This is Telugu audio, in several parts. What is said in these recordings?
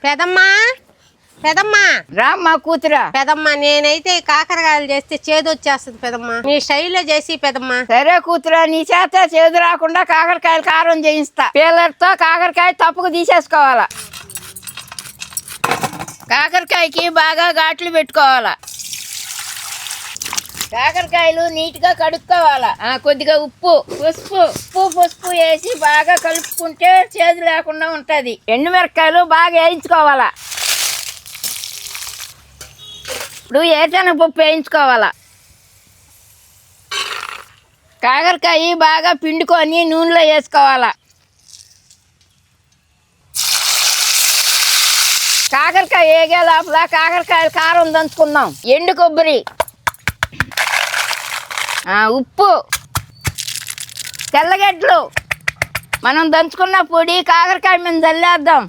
పెదమ్మా పెదమ్మా రామ్మా కూతురా. పెదమ్మా నేనైతే కాకరకాయలు చేస్తే చేదు వచ్చేస్తుంది పెదమ్మా. నీ స్టైల్లో చేసి పెదమ్మా. సరే కూతురా, నీ చేత చేదు రాకుండా కాకరకాయలు కారం చేయిస్తా. పీలర్తో కాకరకాయ తప్పుకు తీసేసుకోవాలా. కాకరకాయకి బాగా ఘాట్లు పెట్టుకోవాలా. కాకరకాయలు నీట్గా కడుక్కోవాలా. కొద్దిగా ఉప్పు పసుపు వేసి బాగా కలుపుకుంటే చేదు లేకుండా ఉంటది. ఎండుమిరపకాయలు బాగా వేయించుకోవాలా. ఇప్పుడు ఏటనపప్పు వేయించుకోవాలా. కాకరకాయ బాగా పిండుకొని నూనెలో వేసుకోవాలా. కాకరకాయ వేగే లోపల కాకరకాయలు కారం దంచుకుందాం. ఎండు కొబ్బరి, ఉప్పు, తెల్లగడ్డలు మనం దంచుకున్న పొడి కాకరకాయ మీద చల్లేద్దాం.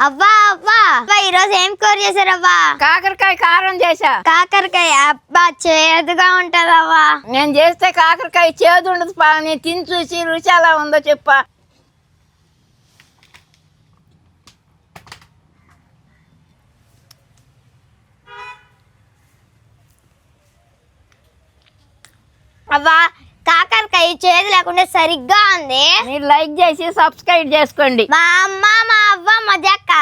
అవ్వా అవ్వా అవ్వా ఈరోజు ఏం కూర చేశారవ్వా? కాకరకాయ కారం చేసా. కాకరకాయ అబ్బా చేదుగా ఉంటదవ్వా. నేను చేస్తే కాకరకాయ చేదు ఉండదు. నేను తిని చూసి రుచి ఎలా ఉందో చెప్పా. అవ్వా కాకరకాయ చేదు లేకుండా సరిగ్గా ఉంది. మీరు లైక్ చేసి సబ్స్క్రైబ్ చేసుకోండి. మా అమ్మ మా అవ్వ మా జక్క